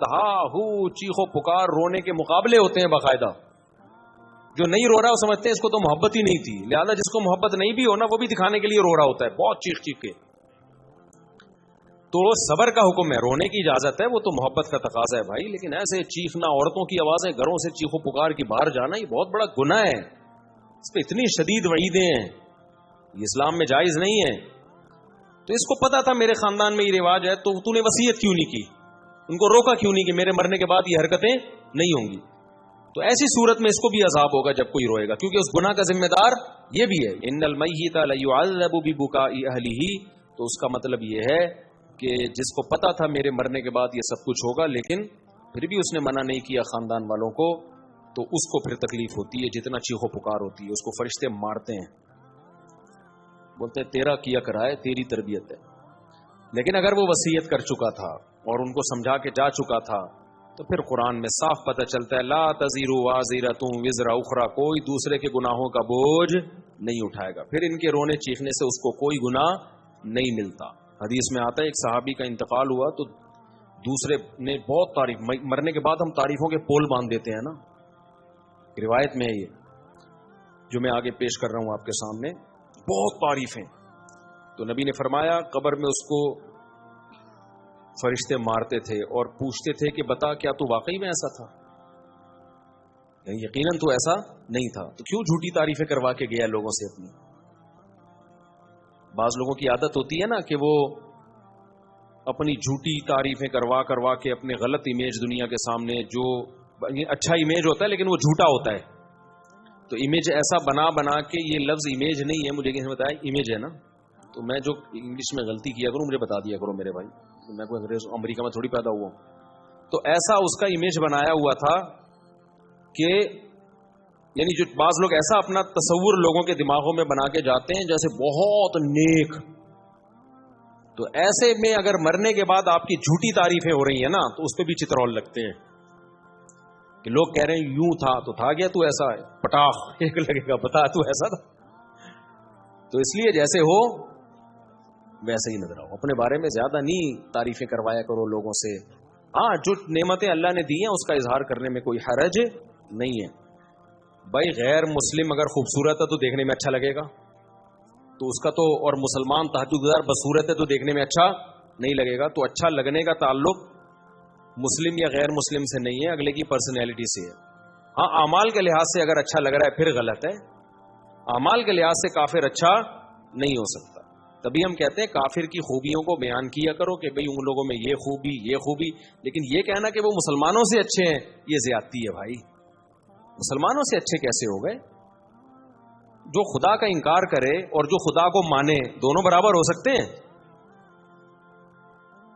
ہا ہو چیخو پکار رونے کے مقابلے ہوتے ہیں باقاعدہ. جو نہیں رو رہا وہ سمجھتے ہیں اس کو تو محبت ہی نہیں تھی, لہذا جس کو محبت نہیں بھی ہونا وہ بھی دکھانے کے لیے رو رہا ہوتا ہے بہت چیخ چیخ کے. تو صبر کا حکم ہے, رونے کی اجازت ہے, وہ تو محبت کا تقاضا ہے بھائی. لیکن ایسے چیخنا, عورتوں کی آوازیں گھروں سے چیخو پکار کی باہر جانا, یہ بہت بڑا گناہ ہے. اس پہ اتنی شدید وعیدیں ہیں, یہ اسلام میں جائز نہیں ہے. تو اس کو پتا تھا میرے خاندان میں یہ رواج ہے, تو تو نے وصیت کیوں نہیں کی, ان کو روکا کیوں نہیں کہ میرے مرنے کے بعد یہ حرکتیں نہیں ہوں گی. تو ایسی صورت میں اس کو بھی عذاب ہوگا جب کوئی روئے گا, کیونکہ اس گناہ کا ذمہ دار یہ بھی ہے. ان المیت لیعذب ببکاء اہلہ, تو اس کا مطلب یہ ہے کہ جس کو پتا تھا میرے مرنے کے بعد یہ سب کچھ ہوگا لیکن پھر بھی اس نے منع نہیں کیا خاندان والوں کو, تو اس کو پھر تکلیف ہوتی ہے جتنا چیخو پکار ہوتی ہے. اس کو فرشتے مارتے ہیں, بولتے ہیں تیرا کیا کرائے, تیری تربیت ہے. لیکن اگر وہ وصیت کر چکا تھا اور ان کو سمجھا کے جا چکا تھا تو پھر قرآن میں صاف پتہ چلتا ہے لا تزر وازرۃ وزر اخری, کوئی دوسرے کے گناہوں کا بوجھ نہیں اٹھائے گا. پھر ان کے رونے چیخنے سے اس کو کوئی گناہ نہیں ملتا. حدیث میں آتا ہے ایک صحابی کا انتقال ہوا تو دوسرے نے بہت تعریف, مرنے کے بعد ہم تعریفوں کے پول باندھ دیتے ہیں نا, روایت میں ہے یہ جو میں آگے پیش کر رہا ہوں آپ کے سامنے, بہت تعریفیں. تو نبی نے فرمایا قبر میں اس کو فرشتے مارتے تھے اور پوچھتے تھے کہ بتا کیا تو واقعی میں ایسا تھا, یعنی یقیناً تو ایسا نہیں تھا, تو کیوں جھوٹی تعریفیں کروا کے گیا لوگوں سے اپنی. بعض لوگوں کی عادت ہوتی ہے نا کہ وہ اپنی جھوٹی تعریفیں کروا کے اپنے غلط امیج دنیا کے سامنے, جو اچھا امیج ہوتا ہے لیکن وہ جھوٹا ہوتا ہے, تو امیج ایسا بنا کے, یہ لفظ امیج نہیں ہے, مجھے کسی نے بتایا امیج ہے نا, تو میں جو انگلش میں غلطی کیا کروں مجھے بتا دیا کرو میرے بھائی, میں کوئی انگریز امریکہ میں تھوڑی پیدا ہوا ہوں. تو ایسا اس کا امیج بنایا ہوا تھا کہ یعنی جو بعض لوگ ایسا اپنا تصور لوگوں کے دماغوں میں بنا کے جاتے ہیں جیسے بہت نیک, تو ایسے میں اگر مرنے کے بعد آپ کی جھوٹی تعریفیں ہو رہی ہیں نا تو اس پہ بھی چترول لگتے ہیں کہ لوگ کہہ رہے ہیں یوں تھا تو تھا گیا تو ایسا ہے, پٹاخ ایک لگے گا بتا تو ایسا تھا. تو اس لیے جیسے ہو ویسے ہی نظر آؤ, اپنے بارے میں زیادہ نہیں تعریفیں کروایا کرو لوگوں سے. ہاں جو نعمتیں اللہ نے دی ہیں اس کا اظہار کرنے میں کوئی حرج نہیں ہے. بھائی غیر مسلم اگر خوبصورت ہے تو دیکھنے میں اچھا لگے گا, تو اس کا تو, اور مسلمان تہجد گزار بدصورت ہے تو دیکھنے میں اچھا نہیں لگے گا. تو اچھا لگنے کا تعلق مسلم یا غیر مسلم سے نہیں ہے, اگلے کی پرسنالٹی سے ہے. ہاں اعمال کے لحاظ سے اگر اچھا لگ رہا ہے پھر غلط ہے, اعمال کے لحاظ سے کافر اچھا نہیں ہو سکتا. تبھی ہم کہتے ہیں کافر کی خوبیوں کو بیان کیا کرو کہ بھئی ان لوگوں میں یہ خوبی, لیکن یہ کہنا کہ وہ مسلمانوں سے اچھے ہیں یہ زیادتی ہے بھائی. مسلمانوں سے اچھے کیسے ہو گئے؟ جو خدا کا انکار کرے اور جو خدا کو مانے دونوں برابر ہو سکتے ہیں؟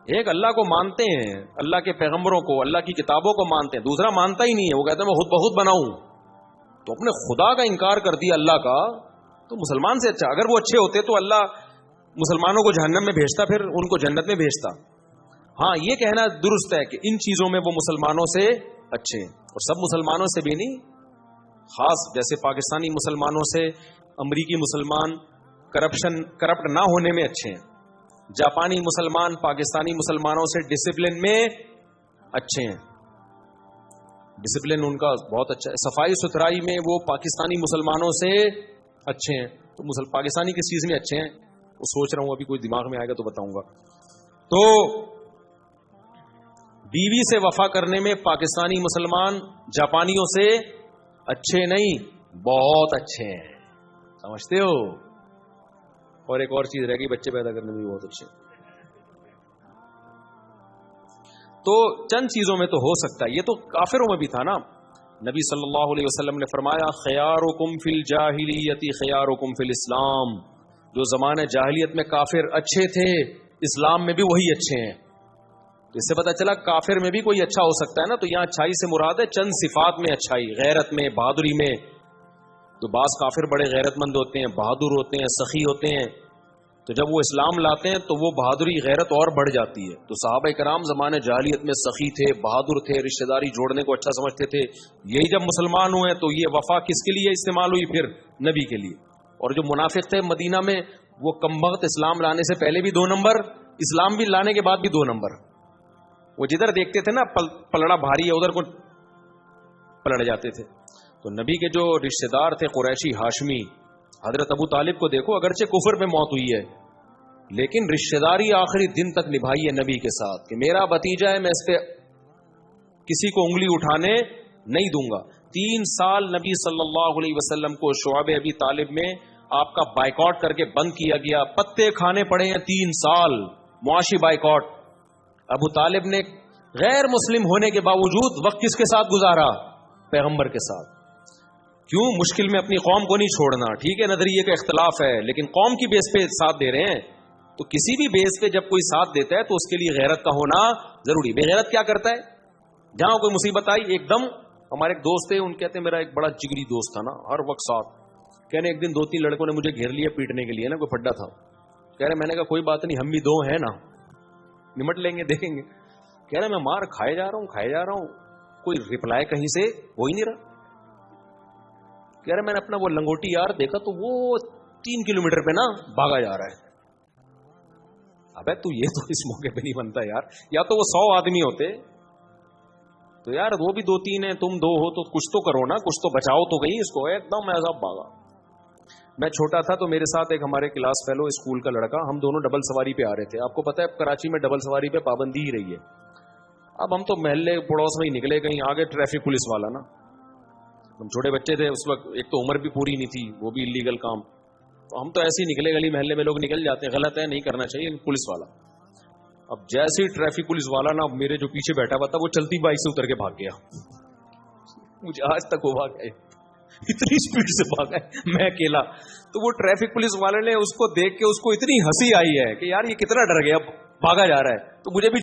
ایک اللہ کو مانتے ہیں, اللہ کے پیغمبروں کو, اللہ کی کتابوں کو مانتے ہیں, دوسرا مانتا ہی نہیں ہے, وہ کہتے ہیں میں خود بخود بناؤں. تو اپنے خدا کا انکار کر دیا اللہ کا, تو مسلمان سے اچھا. اگر وہ اچھے ہوتے تو اللہ مسلمانوں کو جہنم میں بھیجتا, پھر ان کو جنت میں بھیجتا. ہاں یہ کہنا درست ہے کہ ان چیزوں میں وہ مسلمانوں سے اچھے ہیں, اور سب مسلمانوں سے بھی نہیں, خاص جیسے پاکستانی مسلمانوں سے امریکی مسلمان کرپٹ نہ ہونے میں اچھے ہیں, جاپانی مسلمان پاکستانی مسلمانوں سے ڈسپلن میں اچھے ہیں, ڈسپلن ان کا بہت اچھا ہے, صفائی ستھرائی میں وہ پاکستانی مسلمانوں سے اچھے ہیں. تو پاکستانی کس چیز میں اچھے ہیں وہ سوچ رہا ہوں, ابھی کوئی دماغ میں آئے گا تو بتاؤں گا. تو بیوی سے وفا کرنے میں پاکستانی مسلمان جاپانیوں سے اچھے نہیں, بہت اچھے ہیں, سمجھتے ہو. اور ایک اور چیز رہ گئی, بچے پیدا کرنے میں بھی بہت اچھے. تو چند چیزوں میں تو ہو سکتا ہے, یہ تو کافروں میں بھی تھا نا. نبی صلی اللہ علیہ وسلم نے فرمایا خیارکم فی الجاہلیت خیارکم فی الاسلام, جو زمانے جاہلیت میں کافر اچھے تھے اسلام میں بھی وہی اچھے ہیں. تو اس سے پتہ چلا کافر میں بھی کوئی اچھا ہو سکتا ہے نا. تو یہاں اچھائی سے مراد ہے چند صفات میں اچھائی, غیرت میں, بہادری میں. تو بعض کافر بڑے غیرت مند ہوتے ہیں, بہادر ہوتے ہیں, سخی ہوتے ہیں, تو جب وہ اسلام لاتے ہیں تو وہ بہادری غیرت اور بڑھ جاتی ہے. تو صحابہ کرام زمانے جاہلیت میں سخی تھے, بہادر تھے, رشتہ داری جوڑنے کو اچھا سمجھتے تھے. یہی جب مسلمان ہوئے تو یہ وفا کس کے لیے استعمال ہوئی, پھر نبی کے لیے. اور جو منافق تھے مدینہ میں وہ کم وقت اسلام لانے سے پہلے بھی 2 نمبر, اسلام بھی لانے کے بعد بھی 2 نمبر. وہ جدھر دیکھتے تھے نا پلڑا بھاری ہے ادھر کو پلٹ جاتے تھے. تو نبی کے جو رشتہ دار تھے قریشی ہاشمی، حضرت ابو طالب کو دیکھو، اگرچہ کفر میں موت ہوئی ہے لیکن رشتہ داری آخری دن تک نبھائی ہے نبی کے ساتھ کہ میرا بھتیجا ہے، میں اس پہ کسی کو انگلی اٹھانے نہیں دوں گا. 3 سال نبی صلی اللہ علیہ وسلم کو شعب ابی طالب میں آپ کا بائیکاٹ کر کے بند کیا گیا، پتے کھانے پڑے ہیں 3 سال معاشی بائیکاٹ. ابو طالب نے غیر مسلم ہونے کے باوجود وقت کس کے ساتھ گزارا؟ پیغمبر کے ساتھ. کیوں؟ مشکل میں اپنی قوم کو نہیں چھوڑنا. ٹھیک ہے نظریے کا اختلاف ہے لیکن قوم کی بیس پہ ساتھ دے رہے ہیں. تو کسی بھی بیس پہ جب کوئی ساتھ دیتا ہے تو اس کے لیے غیرت کا ہونا ضروری. بے غیرت کیا کرتا ہے؟ جہاں کوئی مصیبت آئی ایک دم. ہمارے ایک دوست تھے، ان کہتے ہیں میرا ایک بڑا جگری دوست تھا نا، ہر وقت ساتھ. کہنے ایک دن 2-3 لڑکوں نے مجھے گھیر لیا پیٹنے کے لیے نا، کوئی پھڈا تھا. کہہ رہے میں نے کہا کوئی بات نہیں، ہم بھی 2 ہیں نا، نمٹ لیں گے دیکھیں گے. کہہ رہے میں مار کھائے جا رہا ہوں کوئی ریپلائی کہیں سے ہو ہی نہیں رہا. کہہ رہے میں نے اپنا وہ لنگوٹی یار دیکھا تو وہ 3 کلومیٹر پہ نا بھاگا جا رہا ہے. ابے تو یہ تو اس موقع پہ نہیں بنتا یار، یا تو وہ 100 آدمی ہوتے تو یار وہ بھی 2-3 ہیں، تم 2 ہو تو کچھ تو کرو نا، کچھ تو بچاؤ تو کہیں اس کو. ایک دم ایسا بھاگا. میں چھوٹا تھا تو میرے ساتھ ایک ہمارے کلاس فیلو اسکول کا لڑکا، ہم دونوں ڈبل سواری پہ آ رہے تھے. آپ کو پتا ہے کراچی میں ڈبل سواری پہ پابندی ہی رہی ہے. اب ہم تو محلے پڑوس میں ہی نکلے، کہیں آگے ٹریفک پولیس والا نا، ہم چھوٹے بچے تھے اس وقت، ایک تو عمر بھی پوری نہیں تھی، وہ بھی انلیگل کام. تو ہم تو ایسے ہی نکلے، گلی محلے میں لوگ نکل جاتے ہیں، غلط ہے نہیں کرنا چاہیے. پولیس والا اب جیسے ہی ٹریفک پولیس والا نا میرے جو پیچھے بیٹھا ہوا تھا وہ چلتی بائک سے اتر کے بھاگ گیا. مجھے آج تک وہ بھاگ گئے، اتنی اسپیڈ سے بھاگا ہے میں اکیلا. تو وہ ٹریفک پولیس والے نے اس کو دیکھ کے اس کو اتنی ہنسی آئی ہے کہ یار یہ کتنا ڈر گیا، بھاگا جا رہا ہے. تو مجھے بھی